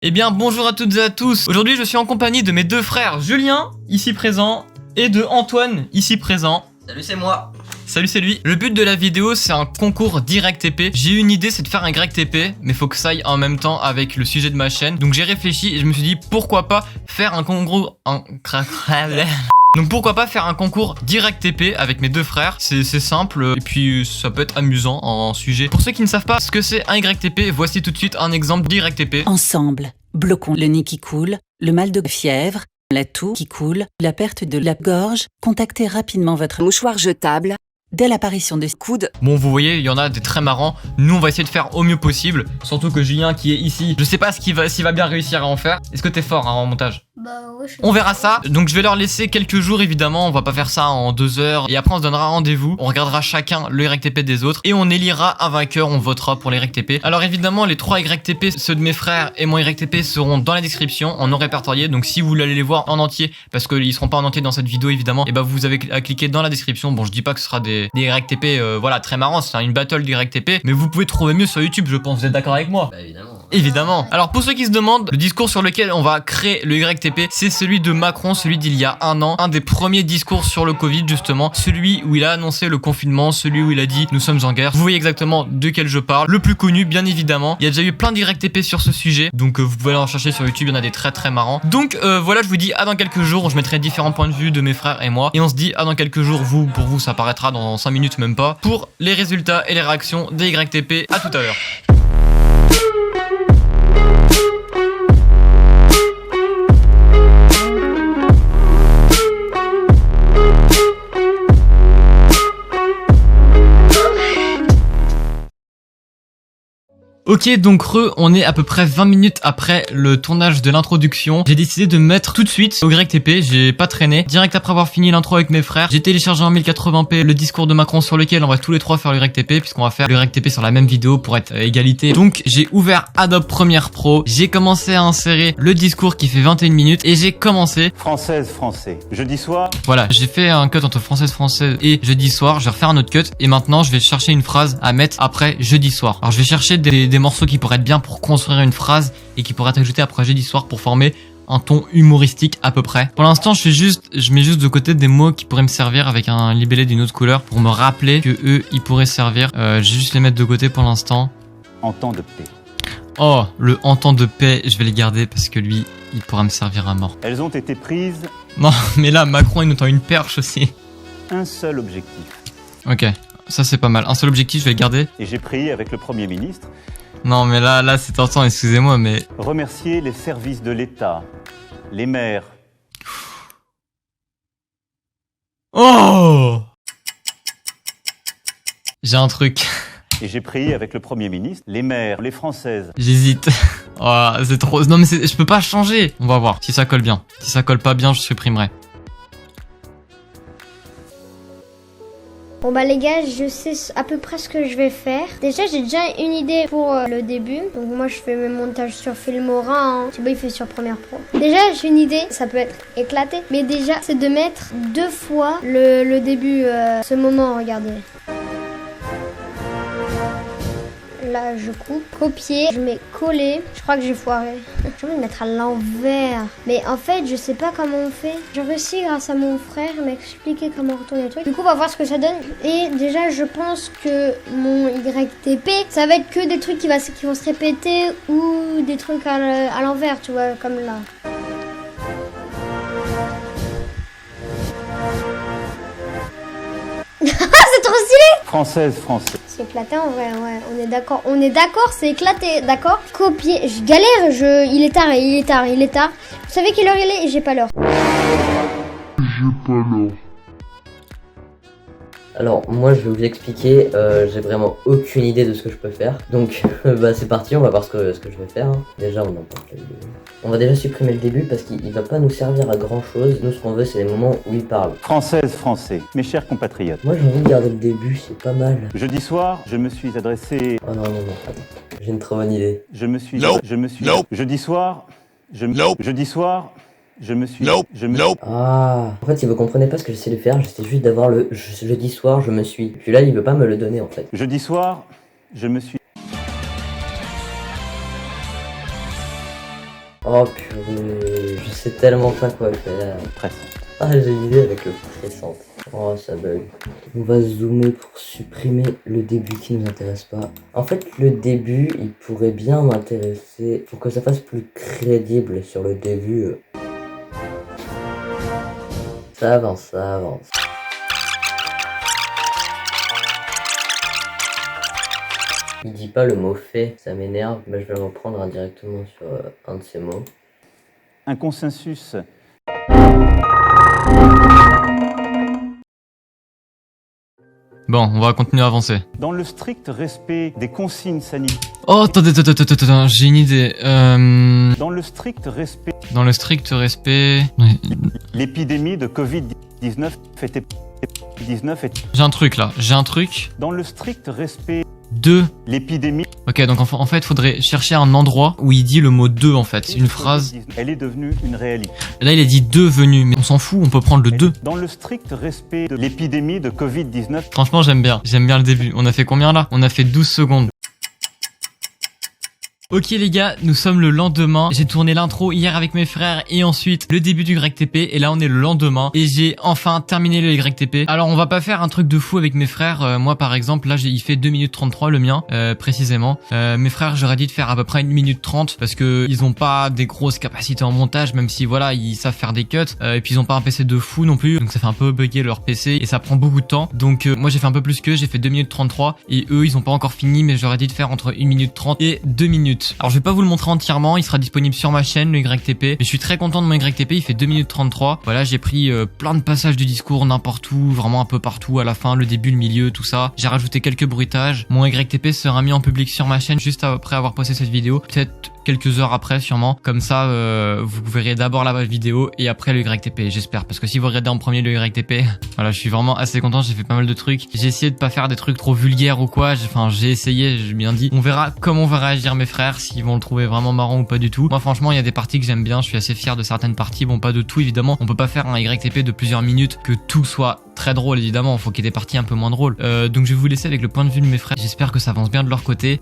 Eh bien bonjour à toutes et à tous. Aujourd'hui je suis en compagnie de mes deux frères Julien, ici présent, et de Antoine, ici présent. Salut, c'est moi. Salut, c'est lui. Le but de la vidéo c'est un concours direct TP. J'ai eu une idée, c'est de faire un grec TP, mais faut que ça aille en même temps avec le sujet de ma chaîne. Donc j'ai réfléchi et je me suis dit pourquoi pas faire un concours... Donc pourquoi pas faire un concours direct TP avec mes deux frères. C'est simple et puis ça peut être amusant en sujet. Pour ceux qui ne savent pas ce que c'est un YTP, voici tout de suite un exemple direct TP. Ensemble, bloquons le nez qui coule, le mal de fièvre, la toux qui coule, la perte de la gorge. Contactez rapidement votre mouchoir jetable dès l'apparition des coudes. Bon, vous voyez, il y en a des très marrants. Nous, on va essayer de faire au mieux possible. Surtout que Julien qui est ici, je sais pas s'il va bien réussir à en faire. Est-ce que t'es fort en montage? Bah ouais, On verra ça. Donc je vais leur laisser quelques jours évidemment. On va pas faire ça en 2 heures. Et après on se donnera rendez-vous. On regardera chacun le YTP des autres. Et on élira un vainqueur. On votera pour les YTP. Alors évidemment les 3 YTP, ceux de mes frères et mon YTP seront dans la description en non répertorié. Donc si vous voulez aller les voir en entier, parce qu'ils seront pas en entier dans cette vidéo évidemment, et bah vous avez à cliquer dans la description. Bon, je dis pas que ce sera des YTP voilà très marrant. C'est une battle du YTP. Mais vous pouvez trouver mieux sur YouTube, je pense. Vous êtes d'accord avec moi? Bah évidemment. Évidemment. Alors pour ceux qui se demandent, le discours sur lequel on va créer le YTP, c'est celui de Macron, celui d'il y a 1 an, un des premiers discours sur le Covid justement, celui où il a annoncé le confinement, celui où il a dit nous sommes en guerre. Vous voyez exactement de quel je parle, le plus connu bien évidemment. Il y a déjà eu plein d'YTP sur ce sujet, donc vous pouvez aller en chercher sur YouTube, il y en a des très très marrants. Donc voilà, je vous dis à dans quelques jours, je mettrai différents points de vue de mes frères et moi, et on se dit à dans quelques jours, pour vous ça paraîtra dans 5 minutes même pas, pour les résultats et les réactions des YTP. À tout à l'heure. Ok, donc on est à peu près 20 minutes après le tournage de l'introduction. J'ai décidé de me mettre tout de suite au YTP, j'ai pas traîné. Direct après avoir fini l'intro avec mes frères, j'ai téléchargé en 1080p le discours de Macron sur lequel on va tous les 3 faire le YTP, puisqu'on va faire le YTP sur la même vidéo pour être égalité. Donc j'ai ouvert Adobe Premiere Pro, j'ai commencé à insérer le discours qui fait 21 minutes et j'ai commencé... Française, jeudi soir. Voilà, j'ai fait un cut entre française et jeudi soir, je vais refaire un autre cut et maintenant je vais chercher une phrase à mettre après jeudi soir. Alors je vais chercher des morceaux qui pourraient être bien pour construire une phrase et qui pourraient être ajoutés après jeudi soir pour former un ton humoristique à peu près. Pour l'instant, je mets juste de côté des mots qui pourraient me servir avec un libellé d'une autre couleur pour me rappeler que eux, ils pourraient servir. Je vais juste les mettre de côté pour l'instant. En temps de paix. Oh, le en temps de paix, je vais les garder parce que lui, il pourra me servir à mort. Elles ont été prises. Non, mais là, Macron, il nous tend une perche aussi. Un seul objectif. Ok, ça c'est pas mal. Un seul objectif, je vais le garder. Et j'ai pris avec le Premier ministre. Non, mais là, c'est tentant, excusez-moi, mais... Remercier les services de l'État, les maires. Oh! J'ai un truc. Et j'ai pris avec le Premier ministre, les maires, les Françaises. J'hésite. Oh, c'est trop... Non, mais je peux pas changer. On va voir si ça colle bien. Si ça colle pas bien, je supprimerai. Bon bah les gars, je sais à peu près ce que je vais faire. Déjà j'ai déjà une idée pour le début. Donc moi je fais mes montages sur Filmora, hein. Thibaut il fait sur Premiere Pro. Déjà j'ai une idée, ça peut être éclaté. Mais déjà c'est de mettre 2 fois le début, ce moment, regardez. Là je coupe, copier, je mets coller. Je crois que j'ai foiré. Je vais le mettre à l'envers. Mais en fait je sais pas comment on fait. J'ai réussi grâce à mon frère à m'expliquer comment retourner le truc. Du coup on va voir ce que ça donne. Et déjà je pense que mon YTP, ça va être que des trucs qui vont se répéter ou des trucs à l'envers, tu vois, comme là. C'est trop stylé! Française. C'est éclaté en vrai, ouais, on est d'accord, c'est éclaté, d'accord? Copier, je galère, il est tard. Vous savez quelle heure il est? J'ai pas l'heure. Alors moi je vais vous expliquer, j'ai vraiment aucune idée de ce que je peux faire. Donc bah c'est parti, on va voir ce que je vais faire. Déjà on va déjà supprimer le début parce qu'il va pas nous servir à grand chose. Nous ce qu'on veut c'est les moments où il parle. Français, mes chers compatriotes. Moi j'ai envie de garder le début, c'est pas mal. Jeudi soir, je me suis adressé. Oh non, attends. J'ai une trop bonne idée. Jeudi soir, Ah, en fait, si vous comprenez pas ce que j'essaie de faire, j'essaie juste d'avoir le jeudi soir, je me suis. Puis là, il veut pas me le donner en fait. Jeudi soir, je me suis. Oh purée, je sais tellement pas quoi faire. Presse. Ah, j'ai une idée avec le pressante. Oh, ça bug. On va zoomer pour supprimer le début qui nous intéresse pas. En fait, le début, il pourrait bien m'intéresser pour que ça fasse plus crédible sur le début. Ça avance, ça avance. Il dit pas le mot fait, ça m'énerve. Bah, je vais le reprendre indirectement sur un de ces mots. Un consensus. Bon, on va continuer à avancer. Dans le strict respect des consignes sanitaires. Oh, attendez, j'ai une idée. Dans le strict respect. Dans le strict respect... Ouais. L'épidémie de Covid-19 était. J'ai un truc là, Dans le strict respect. De... L'épidémie. Ok, donc en fait, faudrait chercher un endroit où il dit le mot de en fait. Une phrase. Elle est devenue une réalité. Là, il a dit devenu, mais on s'en fout, on peut prendre le de. Dans le strict respect de l'épidémie de Covid-19. Franchement, j'aime bien le début. On a fait combien là? On a fait 12 secondes. Ok les gars, nous sommes le lendemain. J'ai tourné l'intro hier avec mes frères et ensuite le début du YTP. Et là on est le lendemain et j'ai enfin terminé le YTP. Alors on va pas faire un truc de fou avec mes frères. Moi par exemple, là il fait 2 minutes 33 le mien, précisément. Mes frères j'aurais dit de faire à peu près 1 minute 30 parce que ils ont pas des grosses capacités en montage, même si voilà ils savent faire des cuts. Et puis ils ont pas un PC de fou non plus. Donc ça fait un peu bugger leur PC et ça prend beaucoup de temps. Donc moi j'ai fait un peu plus qu'eux, j'ai fait 2 minutes 33 et eux ils ont pas encore fini, mais j'aurais dit de faire entre 1 minute 30 et 2 minutes. Alors je vais pas vous le montrer entièrement, il sera disponible sur ma chaîne, le YTP. Mais je suis très content de mon YTP, il fait 2 minutes 33. Voilà, j'ai pris plein de passages du discours n'importe où, vraiment un peu partout, à la fin, le début, le milieu, tout ça. J'ai rajouté quelques bruitages. Mon YTP sera mis en public sur ma chaîne juste après avoir posté cette vidéo. Peut-être quelques heures après sûrement. Comme ça, vous verrez d'abord la vidéo et après le YTP, j'espère. Parce que si vous regardez en premier le YTP, voilà, je suis vraiment assez content, j'ai fait pas mal de trucs. J'ai essayé de pas faire des trucs trop vulgaires ou quoi. Enfin, j'ai essayé, j'ai bien dit. On verra comment vont réagir mes frères, s'ils vont le trouver vraiment marrant ou pas du tout. Moi franchement, il y a des parties que j'aime bien, je suis assez fier de certaines parties. Bon, pas de tout évidemment. On peut pas faire un YTP de plusieurs minutes, que tout soit très drôle évidemment. Faut qu'il y ait des parties un peu moins drôles. Donc je vais vous laisser avec le point de vue de mes frères. J'espère que ça avance bien de leur côté.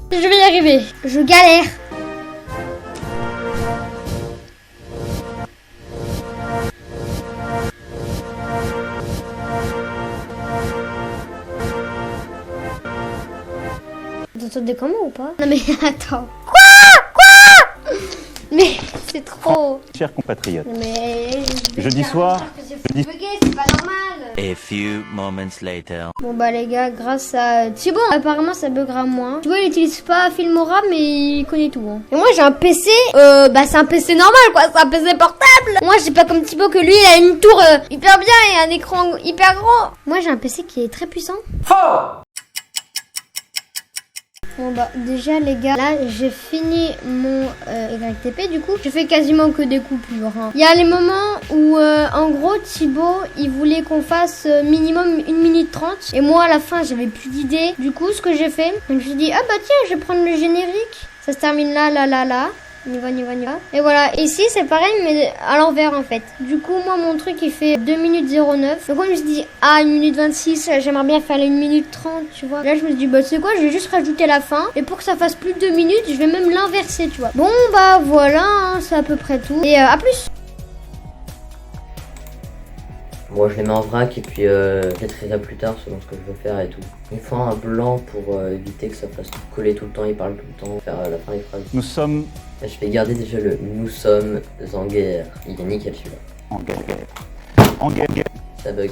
Je vais y arriver. Je galère. Vous entendez comment ou pas? Non mais attends. Quoi? Mais c'est trop. Chers compatriotes. Mais Jeudi soir. C'est pas normal. A few moments later. Bon bah les gars, grâce à Thibaut, apparemment ça buggera moins. Thibaut il utilise pas Filmora mais il connaît tout. Hein. Et moi j'ai un PC, bah c'est un PC normal quoi, c'est un PC portable. Moi j'ai pas comme Thibaut que lui il a une tour hyper bien et un écran hyper grand. Moi j'ai un PC qui est très puissant. Fort. Bon bah déjà les gars, là j'ai fini mon YTP du coup. Je fais quasiment que des coupures. Hein. Il y a les moments où en gros Thibaut il voulait qu'on fasse minimum 1 minute 30. Et moi à la fin j'avais plus d'idées. Du coup ce que j'ai fait, je me suis dit ah bah tiens je vais prendre le générique. Ça se termine là. On y va. Et voilà, ici c'est pareil mais à l'envers en fait. Du coup moi mon truc il fait 2 minutes 09. Donc moi je me suis dit 1 minute 26, j'aimerais bien faire les 1 minute 30 tu vois. Là je me suis dit bah tu sais quoi, je vais juste rajouter la fin. Et pour que ça fasse plus de 2 minutes, je vais même l'inverser tu vois. Bon bah voilà, hein, c'est à peu près tout. Et à plus. Moi je les mets en vrac et puis j'écrirai plus tard selon ce que je veux faire et tout. Il faut un blanc pour éviter que ça fasse coller tout le temps, il parle tout le temps, faire la fin des phrases. Nous sommes Je vais garder déjà le nous sommes en guerre. Il est nickel celui-là. en guerre. En guerre. Ça bug.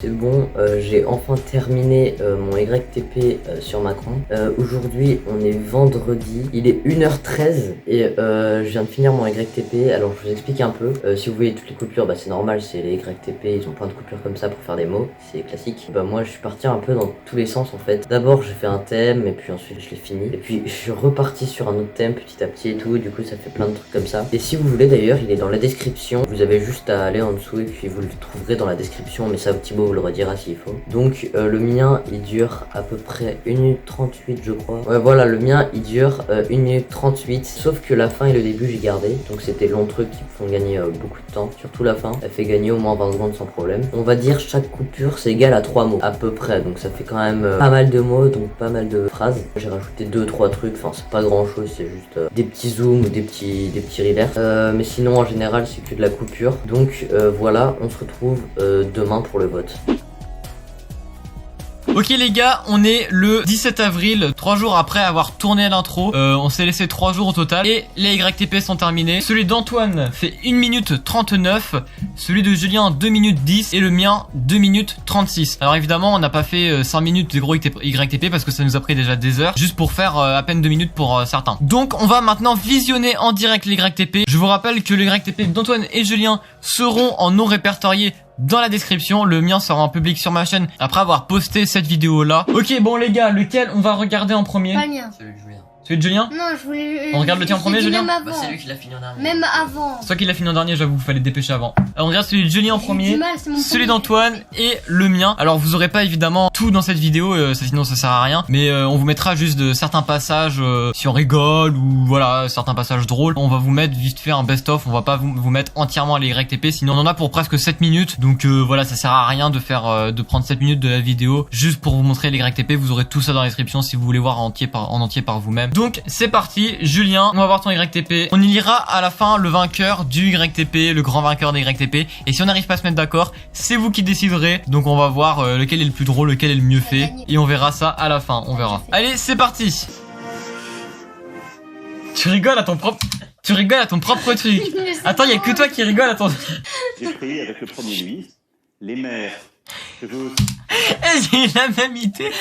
C'est bon, j'ai enfin terminé mon YTP sur Macron. Aujourd'hui, on est vendredi, il est 1h13 et je viens de finir mon YTP. Alors je vous explique un peu. Si vous voyez toutes les coupures, bah c'est normal, c'est les YTP, ils ont plein de coupures comme ça pour faire des mots, c'est classique. Bah moi je suis parti un peu dans tous les sens en fait. D'abord j'ai fait un thème et puis ensuite je l'ai fini. Et puis je suis reparti sur un autre thème petit à petit et tout, du coup ça fait plein de trucs comme ça. Et si vous voulez d'ailleurs, il est dans la description, vous avez juste à aller en dessous et puis vous le trouverez dans la description. Mais ça Thibaut vous le redira s'il faut. Donc le mien il dure à peu près 1 minute 38 je crois. Ouais voilà, le mien il dure 1 minute 38, sauf que la fin et le début j'ai gardé. Donc c'était long truc qui me font gagner beaucoup de temps, surtout la fin. Elle fait gagner au moins 20 secondes sans problème. On va dire chaque coupure c'est égal à 3 mots à peu près, donc ça fait quand même pas mal de mots, donc pas mal de phrases. J'ai rajouté 2-3 trucs, enfin c'est pas grand chose, c'est juste des petits zooms ou des petits reverse. Mais sinon en général c'est que de la coupure. Donc voilà, on se retrouve demain pour le vote. Ok les gars, on est le 17 avril, 3 jours après avoir tourné l'intro. On s'est laissé 3 jours au total et les YTP sont terminés. Celui d'Antoine fait 1 minute 39, celui de Julien 2 minutes 10 et le mien 2 minutes 36. Alors évidemment on n'a pas fait 5 minutes de gros YTP parce que ça nous a pris déjà des heures, juste pour faire à peine 2 minutes pour certains. Donc on va maintenant visionner en direct les YTP. Je vous rappelle que les YTP d'Antoine et Julien seront en non répertorié dans la description. Le mien sera en public sur ma chaîne après avoir posté cette vidéo là. Ok bon les gars, lequel on va regarder en premier? Pas le mien. Celui de Julien. Celui de Julien? Non, je voulais. On regarde le tien en premier, Julien? Bah c'est lui qui l'a fini en dernier. Même avant. C'est toi qui l'a fini en dernier, j'avoue, fallait dépêcher avant. Alors, on regarde celui de Julien en premier, celui d'Antoine et le mien. Alors vous aurez pas évidemment tout dans cette vidéo, sinon ça sert à rien. Mais on vous mettra juste de certains passages si on rigole ou voilà, certains passages drôles. On va vous mettre vite fait un best-of, on va pas vous mettre entièrement les YTP, sinon on en a pour presque 7 minutes. Donc voilà, ça sert à rien de faire de prendre 7 minutes de la vidéo juste pour vous montrer les YTP. Vous aurez tout ça dans la description si vous voulez voir en entier par vous-même. Donc c'est parti. Julien, on va voir ton YTP. On y lira à la fin le vainqueur du YTP, le grand vainqueur des YTP. Et si on n'arrive pas à se mettre d'accord, c'est vous qui déciderez. Donc on va voir lequel est le plus drôle, lequel est le mieux fait. Et on verra ça à la fin, on verra. Allez, c'est parti. Tu rigoles à ton propre truc. Attends, il y a que toi qui rigole à ton... J'ai pris avec le Premier ministre les maires. Je veux... J'ai la même idée.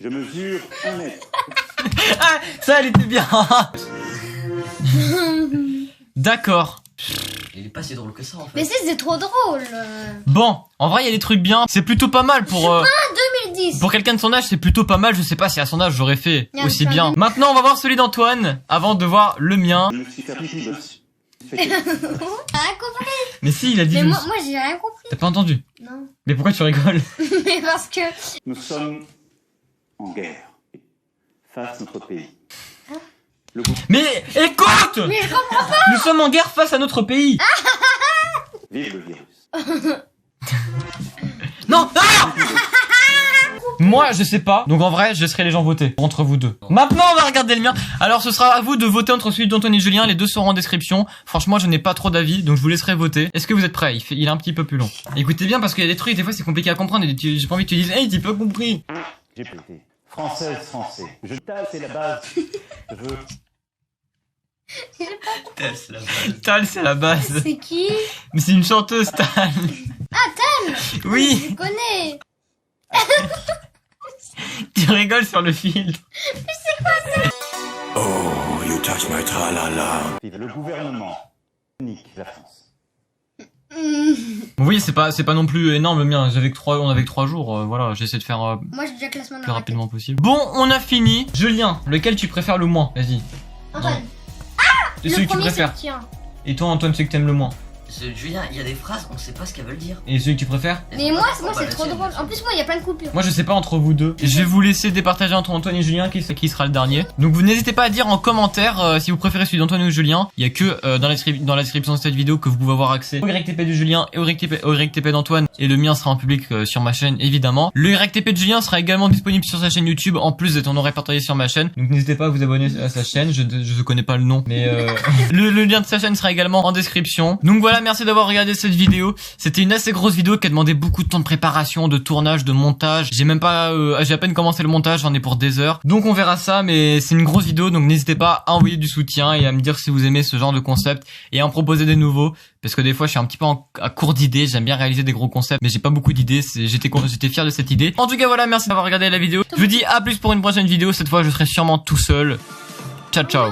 Je mesure 1 mètre. Ah, ça elle était bien. D'accord. Il est pas si drôle que ça en fait. Mais c'est trop drôle. Bon, en vrai il y a des trucs bien. C'est plutôt pas mal pour... 2010. Pour quelqu'un de son âge, c'est plutôt pas mal. Je sais pas si à son âge j'aurais fait aussi bien. Maintenant, on va voir celui d'Antoine avant de voir le mien. Je me suis permis de... T'as rien compris. Mais si, il a dit... Mais moi j'ai rien compris. T'as pas entendu? Non. Mais pourquoi tu rigoles? Mais parce que... Nous sommes en guerre face à notre pays. Le gouvernement... Mais écoute! Mais je comprends pas. Nous sommes en guerre face à notre pays. Vive le virus. Non, non. Moi, je sais pas. Donc en vrai, je laisserai les gens voter entre vous deux. Maintenant, on va regarder le mien. Alors, ce sera à vous de voter entre celui d'Antoine et Julien. Les deux seront en description. Franchement, je n'ai pas trop d'avis, donc je vous laisserai voter. Est-ce que vous êtes prêts? Il est un petit peu plus long. Écoutez bien, parce qu'il y a des trucs, des fois, c'est compliqué à comprendre. Et j'ai pas envie que tu dises, hey, t'as pas compris. J'ai pété. Français. Je tape, c'est la base. Je veux... Tal, c'est la base. C'est qui? Mais c'est une chanteuse, Tal. Ah, Tal. Oui. Je connais. Tu rigoles sur le fil. Oh, you touch my tra-la-la. Le gouvernement nique la France. Oui, c'est pas non plus énorme le mien. On avait que 3 jours. Voilà, j'essaie de faire Moi j'ai déjà classement plus rapidement possible. Bon, on a fini. Julien, lequel tu préfères le moins? Vas-y. Antoine. C'est celui que tu préfères. Et toi, Antoine, c'est que t'aimes le moins. Celui de Julien, il y a des phrases, on sait pas ce qu'elles veulent dire. Et celui que tu préfères? Mais moi c'est trop drôle. En plus moi il y a plein de coupures. Moi je sais pas entre vous deux. Je vais vous laisser départager entre Antoine et Julien qui sera le dernier. Donc vous n'hésitez pas à dire en commentaire si vous préférez celui d'Antoine ou Julien. Il y a que dans la description de cette vidéo que vous pouvez avoir accès au YTP de Julien et au YTP d'Antoine. Et le mien sera en public sur ma chaîne évidemment. Le YTP de Julien sera également disponible sur sa chaîne YouTube en plus d'être en répertorié sur ma chaîne. Donc n'hésitez pas à vous abonner à sa chaîne. Je connais pas le nom mais le lien de sa chaîne sera également en description. Donc voilà, merci d'avoir regardé cette vidéo. C'était une assez grosse vidéo qui a demandé beaucoup de temps de préparation, de tournage, de montage. J'ai à peine commencé le montage, j'en ai pour des heures. Donc on verra ça, mais c'est une grosse vidéo, donc n'hésitez pas à envoyer du soutien et à me dire si vous aimez ce genre de concept et à en proposer des nouveaux. Parce que des fois je suis un petit peu à court d'idées, j'aime bien réaliser des gros concepts, mais j'ai pas beaucoup d'idées, j'étais fier de cette idée. En tout cas voilà, merci d'avoir regardé la vidéo. Je vous dis à plus pour une prochaine vidéo, cette fois je serai sûrement tout seul. Ciao ciao.